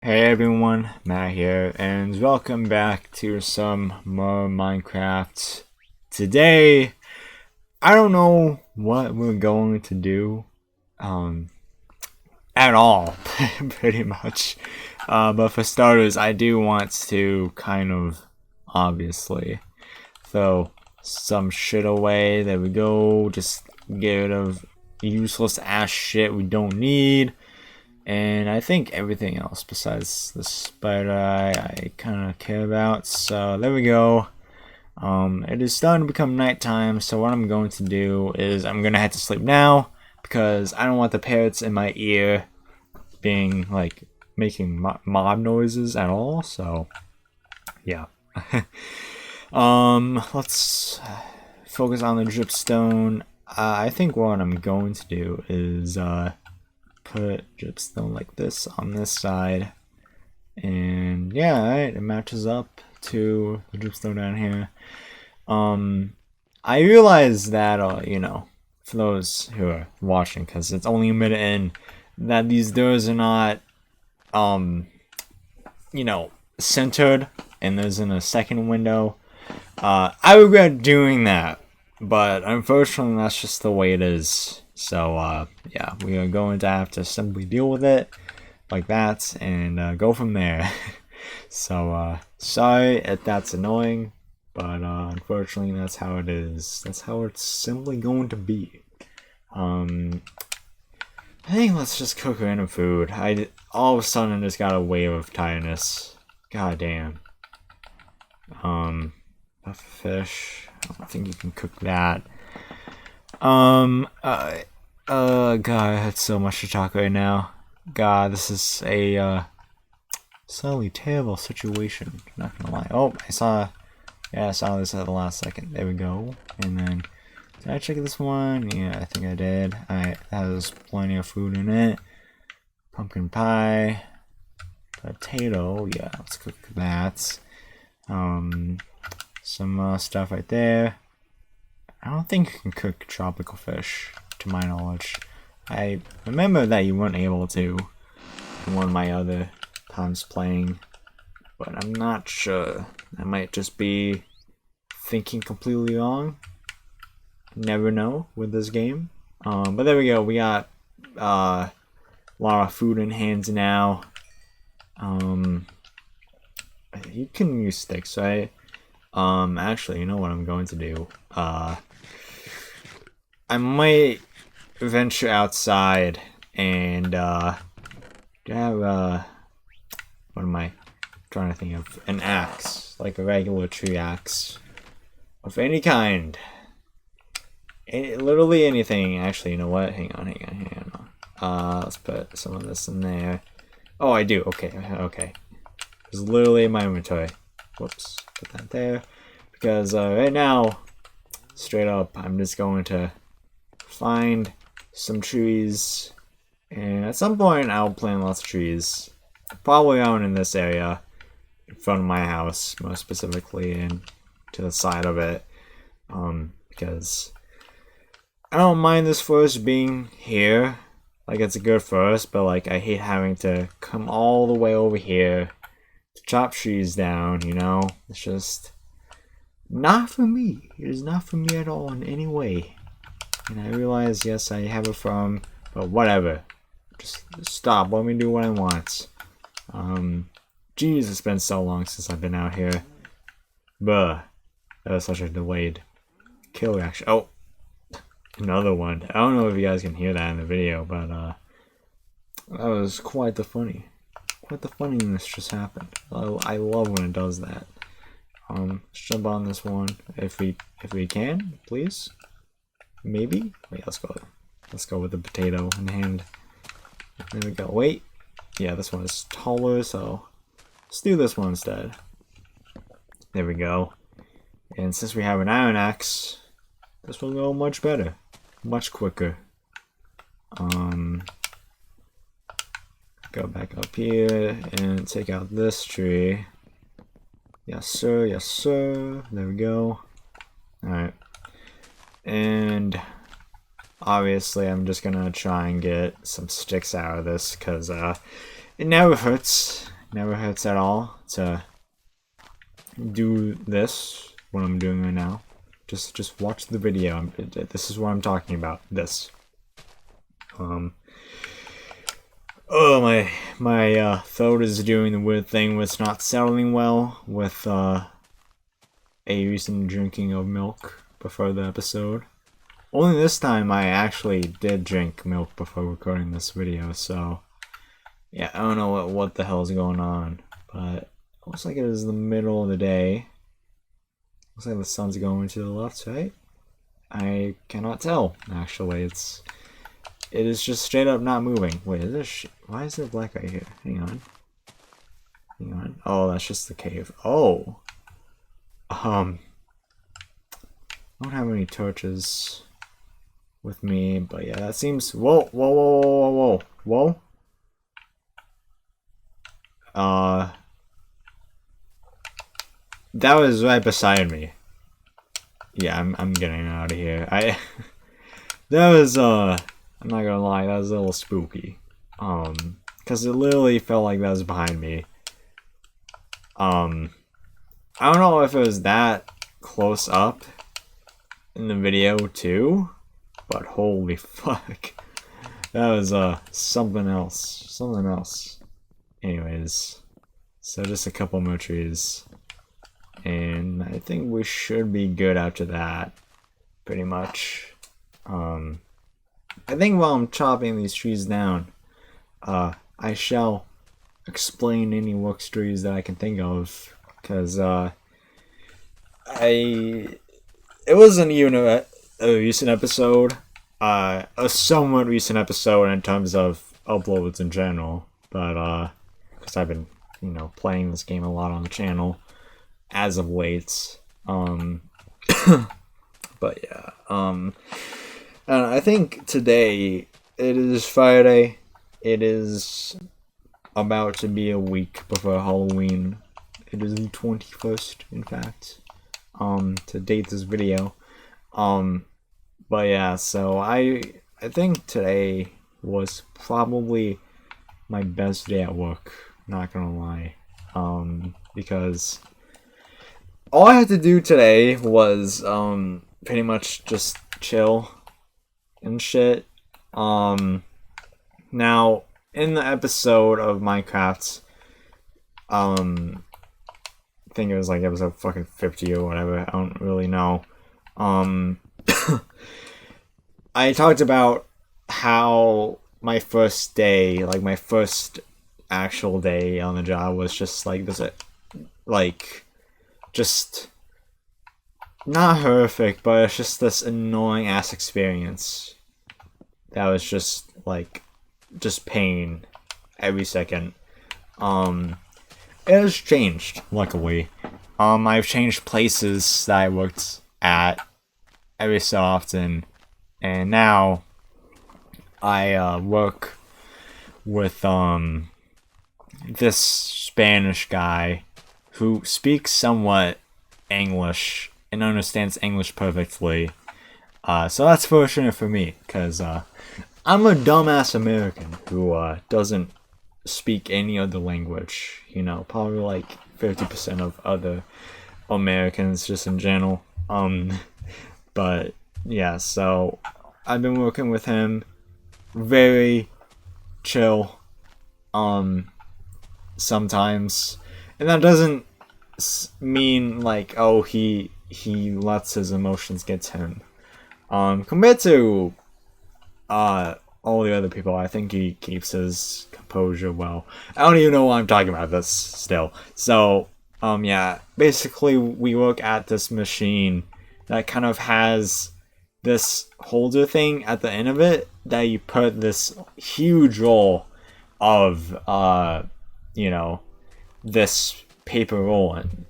Hey everyone, Matt here, and welcome back to some more Minecraft. Today, I don't know what we're going to do, at all, pretty much. But for starters, I do want to obviously, throw some shit away. There we go, just get rid of useless ass shit we don't need. And I think everything else besides the spider I kind of care about. So there we go. It is starting to become nighttime, so what I'm going to do is I'm going to head to sleep now because I don't want the parrots in my ear being like making mob noises at all. So yeah. Let's focus on the dripstone. I think what I'm going to do is put dripstone like this on this side, and yeah, alright, it matches up to the dripstone down here. I realize that for those who are watching, because it's only a minute in, that these doors are not centered, and there's in a second window. I regret doing that, but unfortunately that's just the way it is. So yeah, we are going to have to simply deal with it like that and go from there. So sorry if that's annoying, but unfortunately that's how it is. That's how it's simply going to be. I think let's just cook random food. All of a sudden just got a wave of tiredness. God damn. Fish. I don't think you can cook that. God, I had so much to talk right now. God, this is a suddenly terrible situation. Not gonna lie. Oh, I saw this at the last second. There we go. And then, did I check this one? Yeah, I think I did. Alright, that has plenty of food in it. Pumpkin pie, potato. Yeah, let's cook that. Some stuff right there. I don't think you can cook tropical fish, to my knowledge. I remember that you weren't able to in one of my other times playing, but I'm not sure. I might just be thinking completely wrong. Never know with this game. But there we go. We got a lot of food in hands now. You can use sticks, right? Actually, you know what I'm going to do? I might venture outside and have what am I trying to think of? An axe, like a regular tree axe of any kind. Literally anything. Actually, you know what? Hang on. Let's put some of this in there. Oh, I do. Okay. It's literally in my inventory. Whoops. Put that there. Because right now, straight up, I'm just going to find some trees, and at some point I'll plant lots of trees, probably out in this area in front of my house, more specifically, and to the side of it, because I don't mind this forest being here, like it's a good forest, but like I hate having to come all the way over here to chop trees down, it's just not for me. It is not for me at all in any way. And I realize, yes, I have a farm, but whatever. Just stop. Let me do what I want. Jeez, it's been so long since I've been out here. Buh. That was such a delayed kill reaction. Oh! Another one. I don't know if you guys can hear that in the video, but that was quite the funniness just happened. I love when it does that. Let's jump on this one if we can, please. Maybe? Wait, let's go with the potato in hand. There we go. Wait. Yeah, this one is taller, so let's do this one instead. There we go. And since we have an iron axe, this will go much better. Much quicker. Go back up here and take out this tree. Yes, sir. Yes, sir. There we go. Alright. And obviously I'm just gonna try and get some sticks out of this because it never hurts never hurts at all to do this, what I'm doing right now. Just watch the video. This is what I'm talking about. This. Oh, my throat is doing the weird thing where it's not settling well with a recent drinking of milk before the episode. Only this time I actually did drink milk before recording this video, so yeah, I don't know what the hell is going on, but it looks like it is the middle of the day. Looks like the sun's going to the left, right? I cannot tell, actually. It is just straight up not moving. Wait, is this why is there black right here? Hang on. Hang on. Oh, that's just the cave. Oh! I don't have any torches with me, but yeah, that seems... Whoa, whoa, whoa, whoa, whoa, whoa, whoa. That was right beside me. Yeah, I'm getting out of here. That was, I'm not gonna lie, that was a little spooky. Because it literally felt like that was behind me. I don't know if it was that close up in the video too, but holy fuck. That was, something else. Something else. Anyways, so just a couple more trees. And I think we should be good after that, pretty much. I think while I'm chopping these trees down, I shall explain any work trees that I can think of, because it wasn't even a recent episode, a somewhat recent episode in terms of uploads in general, but because I've been, you know, playing this game a lot on the channel as of late. But yeah, and I think today, it is Friday, it is about to be a week before Halloween. It is the 21st, in fact, to date this video. But yeah, so I think today was probably my best day at work, not gonna lie, because all I had to do today was, pretty much just chill and shit. Now, in the episode of Minecraft, I think it was like episode fucking 50 or whatever, I don't really know. I talked about how my first day, like my first actual day on the job was just like this, like, just not horrific, but it's just this annoying ass experience that was just like just pain every second. It has changed, luckily. I've changed places that I worked at every so often, and now I work with this Spanish guy who speaks somewhat English and understands English perfectly. So that's fortunate for me, because I'm a dumbass American who doesn't speak any other language. You know, probably like 50% of other Americans just in general. But yeah, so I've been working with him. Very chill. Sometimes. And that doesn't mean like, oh, he lets his emotions get to him. Compared to all the other people, I think he keeps his composure well. I don't even know why I'm talking about this still. So, yeah, basically we look at this machine that kind of has this holder thing at the end of it that you put this huge roll of, you know, this paper roll in.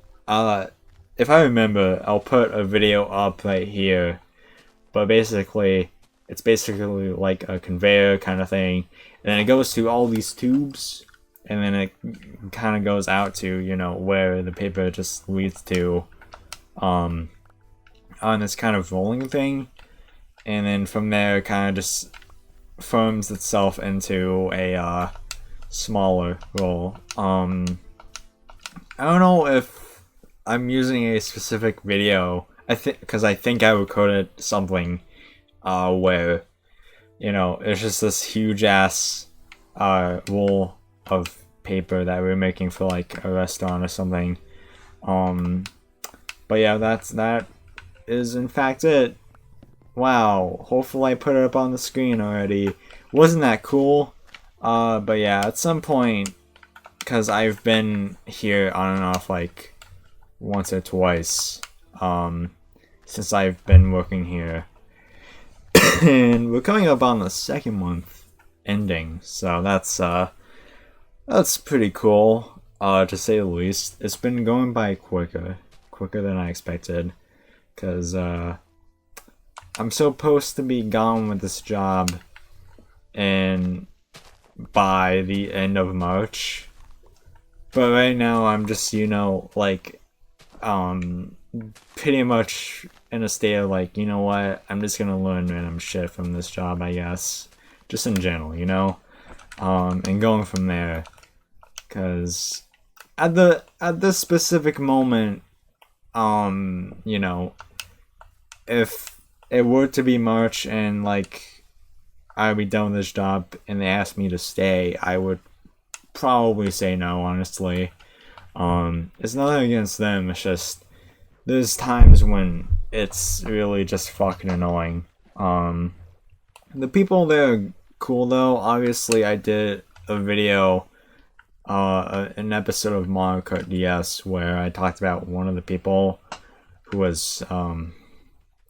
If I remember, I'll put a video up right here, but basically, it's basically like a conveyor kind of thing, and then it goes to all these tubes, and then it kind of goes out to, you know, where the paper just leads to, on this kind of rolling thing, and then from there it kind of just forms itself into a smaller role. I don't know if I'm using a specific video. Because I think I recorded something where, you know, it's just this huge ass roll of paper that we're making for like a restaurant or something. But yeah, that is in fact it. Wow, hopefully I put it up on the screen already. Wasn't that cool? But yeah, at some point, because I've been here on and off like once or twice since I've been working here. And we're coming up on the second month ending, so that's pretty cool, to say the least. It's been going by quicker than I expected, because I'm supposed to be gone with this job and by the end of March. But right now I'm just, you know, like pretty much in a state of like, you know what, I'm just gonna learn random shit from this job, I guess. Just in general, you know? And going from there. Cause at this specific moment, you know, if it were to be March and like I'd be done with this job and they asked me to stay, I would probably say no, honestly. It's nothing against them, it's just there's times when it's really just fucking annoying. The people there are cool though. Obviously I did a video, an episode of Mario Kart DS where I talked about one of the people who was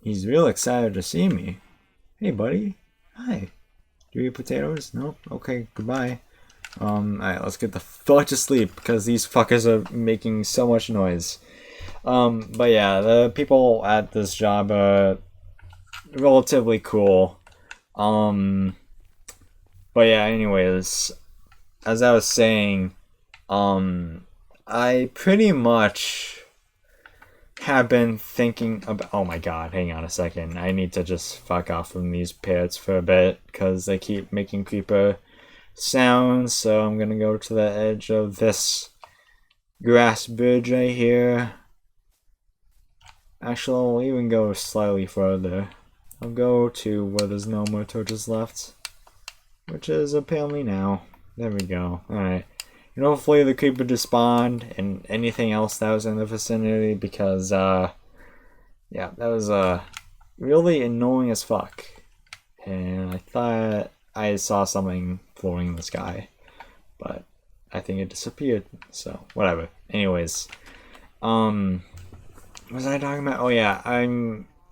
he's real excited to see me. Hey buddy. Hi. Do you eat potatoes? No? Okay, goodbye. Alright, let's get the fuck to sleep because these fuckers are making so much noise. But yeah, the people at this job are relatively cool. But yeah, anyways, as I was saying, I pretty much have been thinking about. Oh my god, hang on a second. I need to just fuck off from these parrots for a bit because they keep making creeper sounds. So I'm gonna go to the edge of this grass bridge right here. Actually, I'll even go slightly further. I'll go to where there's no more torches left, which is apparently now. There we go. Alright. And hopefully the creeper just spawned and anything else that was in the vicinity because, yeah, that was, really annoying as fuck. And I thought I saw something floating in the sky, but I think it disappeared, so whatever. Anyways, what was I talking about? Oh yeah,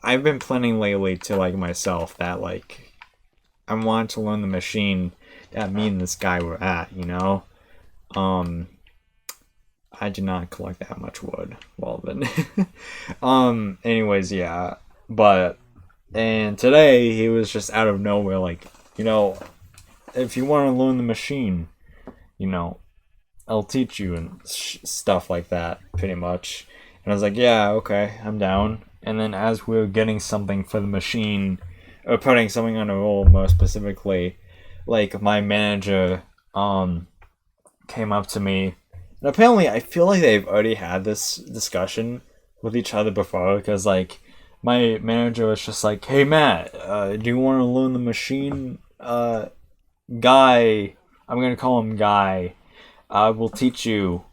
I've been planning lately to like myself that like I want to learn the machine that me and this guy were at, you know? I did not collect that much wood. Well then. Anyways, yeah. And today he was just out of nowhere like, you know, if you want to learn the machine, you know, I'll teach you and stuff like that, pretty much. And I was like, yeah, okay, I'm down. And then as we were getting something for the machine, or putting something on a roll more specifically, like my manager came up to me. And apparently I feel like they've already had this discussion with each other before, because like my manager was just like, hey Matt, do you want to learn the machine? Guy, I'm gonna call him Guy, will teach you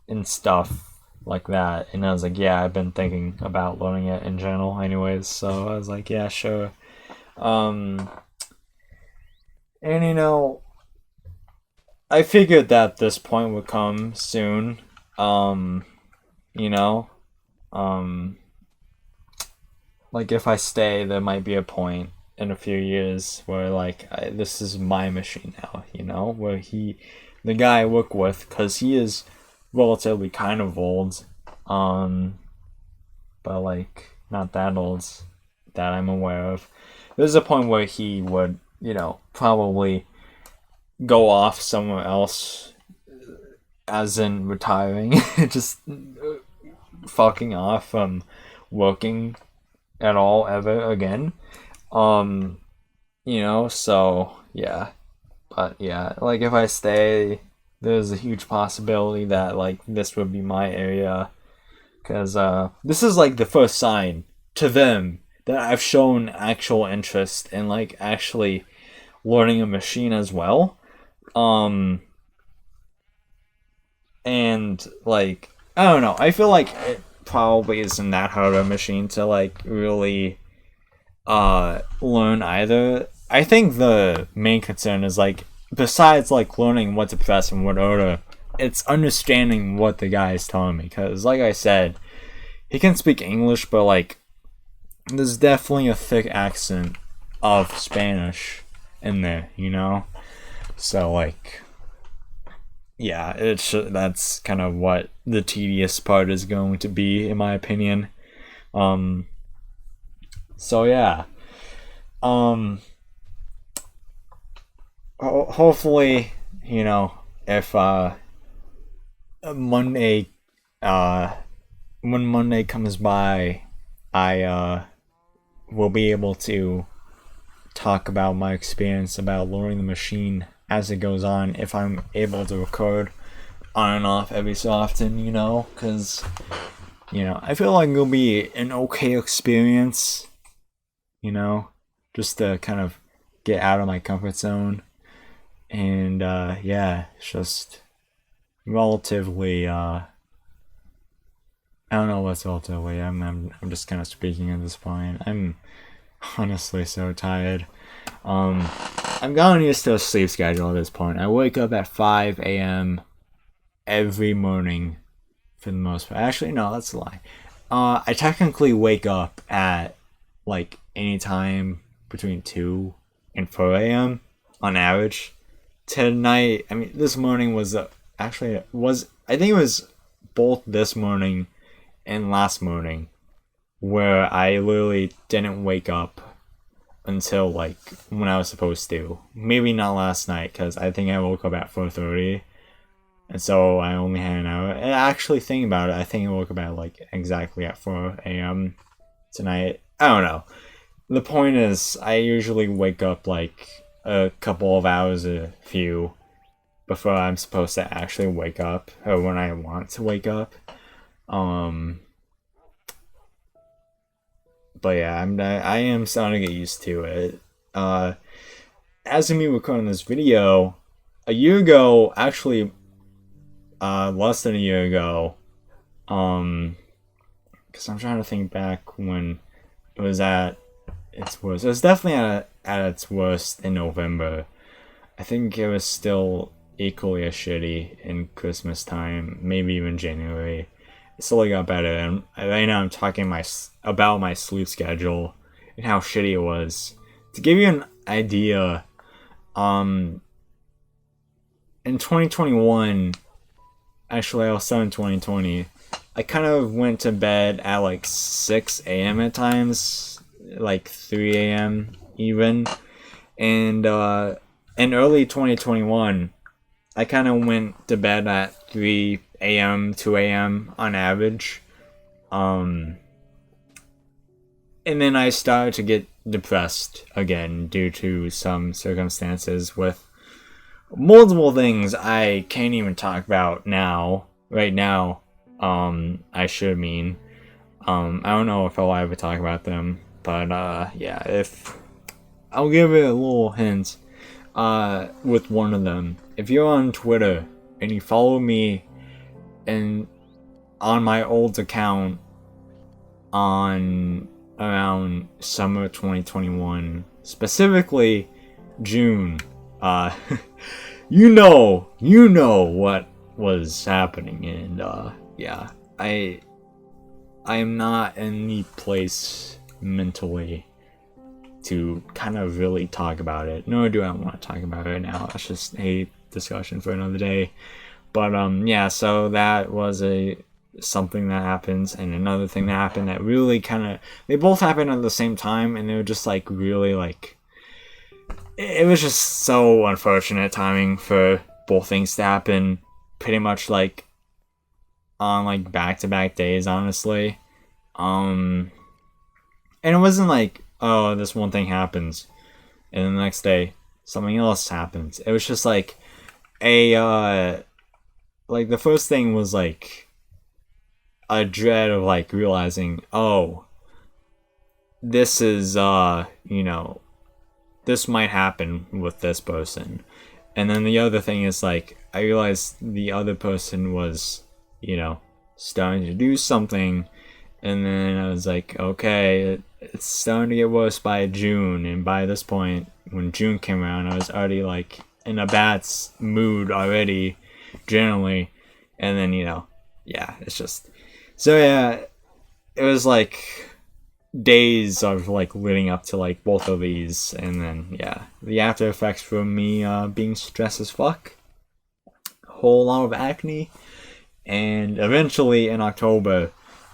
and stuff like that. And I was like, yeah, I've been thinking about learning it in general anyways, so I was like, yeah, sure. And you know, I figured that this point would come soon. You know, like if I stay, there might be a point in a few years where like this is my machine now, you know, where the guy I work with, because he is relatively kind of old, but like not that old that I'm aware of. There's a point where he would, you know, probably go off somewhere else, as in retiring, just fucking off from working at all ever again. You know, so yeah. But yeah, like if I stay, there's a huge possibility that like this would be my area, because this is like the first sign to them that I've shown actual interest in like actually learning a machine as well. And like I don't know, I feel like it probably isn't that hard of a machine to like really learn either. I think the main concern is like besides like learning what to press and what order, it's understanding what the guy is telling me, because like I said, he can speak English, but like there's definitely a thick accent of Spanish in there, you know? So like yeah, that's kind of what the tedious part is going to be, in my opinion. So yeah. Hopefully, you know, if Monday when Monday comes by, I will be able to talk about my experience about learning the machine as it goes on, if I'm able to record on and off every so often, you know, because, you know, I feel like it'll be an okay experience, you know, just to kind of get out of my comfort zone. And yeah, it's just relatively I don't know what's relatively. I'm just kind of speaking at this point. I'm honestly so tired. I'm gotten used to a sleep schedule at this point. I wake up at 5 a.m. every morning for the most part. Actually, no, that's a lie. I technically wake up at like any time between 2 and 4 a.m. on average. Tonight, I mean, this morning was actually it was. I think it was both this morning and last morning where I literally didn't wake up until like when I was supposed to. Maybe not last night, because I think I woke up at 4:30, and so I only had an hour. And actually, thinking about it, I think I woke up at like exactly at 4 a.m. tonight. I don't know. The point is, I usually wake up like a couple of hours, a few, before I'm supposed to actually wake up, or when I want to wake up. But yeah, I am starting to get used to it. As of me recording this video, a year ago, actually, less than a year ago, because I'm trying to think back when it was at its worst. It was definitely at its worst in November. I think it was still equally as shitty in Christmas time, maybe even January. It slowly got better, and right now I'm talking about my sleep schedule and how shitty it was. To give you an idea, in 2021, actually I was still in 2020, I kind of went to bed at like 6 a.m. at times, like 3 a.m. even, and in early 2021, I kind of went to bed at 3 a.m., 2 a.m. on average. And then I started to get depressed again due to some circumstances with multiple things I can't even talk about now, right now. I should mean. I don't know if I'll ever talk about them, but yeah, if I'll give it a little hint with one of them. If you're on Twitter and you follow me and on my old account on around summer 2021, specifically June, you know what was happening, and yeah, I am not in the place mentally to kind of really talk about it. Nor do I want to talk about it now. That's just a discussion for another day. But yeah, so that was something that happens, and another thing that happened that really kind of, they both happened at the same time, and they were just like really like, it was just so unfortunate timing for both things to happen pretty much like on like back-to-back days, honestly. And it wasn't like, oh, this one thing happens and the next day something else happens. It was just like like the first thing was like a dread of like realizing, oh, this is you know, this might happen with this person. And then the other thing is like I realized the other person was, you know, starting to do something, and then I was like, okay, it's starting to get worse by June, and by this point when June came around I was already like in a bad mood already generally. And then, you know, yeah, it's just so yeah, it was like days of like leading up to like both of these, and then yeah, the after effects from me being stressed as fuck, whole lot of acne, and eventually in October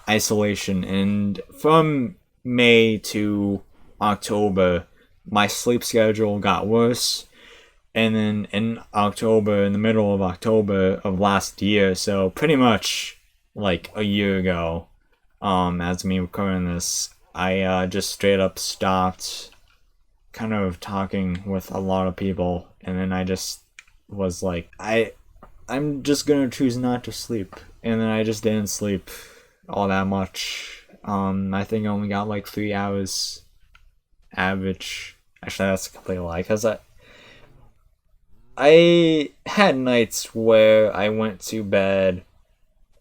isolation. And from May to October my sleep schedule got worse, and then in October, in the middle of October of last year, so pretty much like a year ago, as me recording this, I just straight up stopped kind of talking with a lot of people, and then I just was like, I'm just gonna choose not to sleep, and then I just didn't sleep all that much. I think I only got like 3 hours average. Actually, that's a complete lie, because I had nights where I went to bed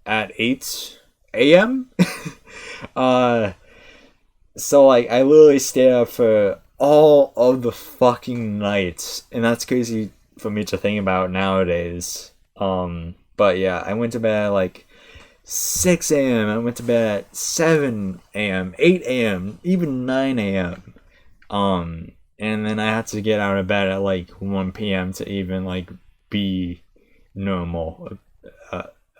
at 8 a.m. So like I literally stayed up for all of the fucking nights, and that's crazy for me to think about nowadays. But yeah, I went to bed at like 6 a.m. I went to bed at 7 a.m., 8 a.m., even 9 a.m. And then I had to get out of bed at like 1 p.m. to even like be normal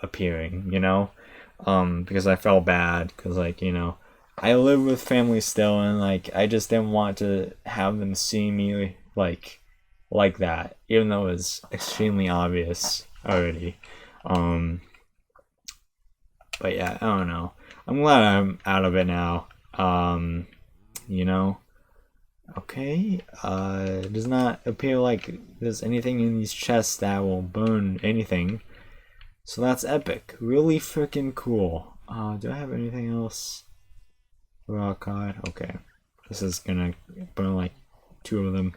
appearing, you know? Because I felt bad, because like, you know, I live with family still, and like I just didn't want to have them see me like that, even though it was extremely obvious already. But yeah, I don't know. I'm glad I'm out of it now. You know. Okay. It does not appear like there's anything in these chests that will burn anything. So that's epic. Really freaking cool. Do I have anything else? Rock card. Okay. This is gonna burn like 2 of them.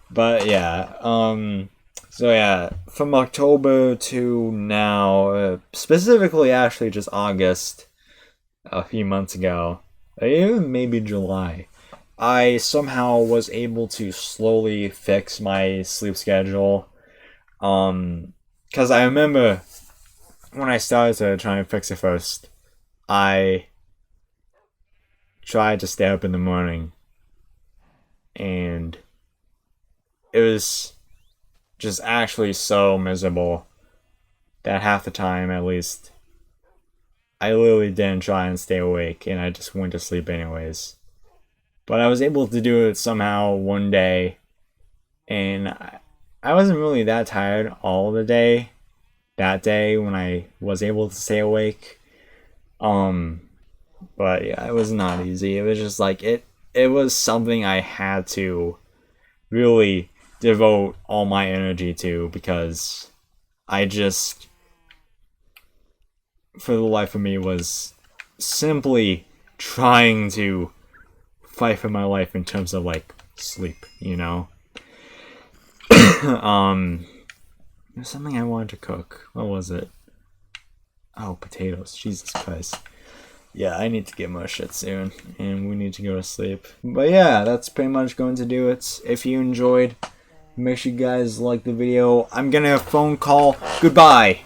But yeah, so yeah, from October to now, specifically actually just August, a few months ago, even maybe July, I somehow was able to slowly fix my sleep schedule. Because I remember when I started to try and fix it first, I tried to stay up in the morning, and it was just actually so miserable that half the time, at least, I literally didn't try and stay awake, and I just went to sleep anyways. But I was able to do it somehow one day, and I wasn't really that tired all the day that day when I was able to stay awake. But yeah, it was not easy. It was just like it was something I had to really devote all my energy to, because I just, for the life of me, was simply trying to fight for my life in terms of like sleep, you know. There's something I wanted to cook. What was it? Oh, potatoes. Jesus Christ. Yeah, I need to get more shit soon, and we need to go to sleep. But yeah, that's pretty much going to do it. If you enjoyed, make sure you guys like the video. I'm gonna phone call. Goodbye.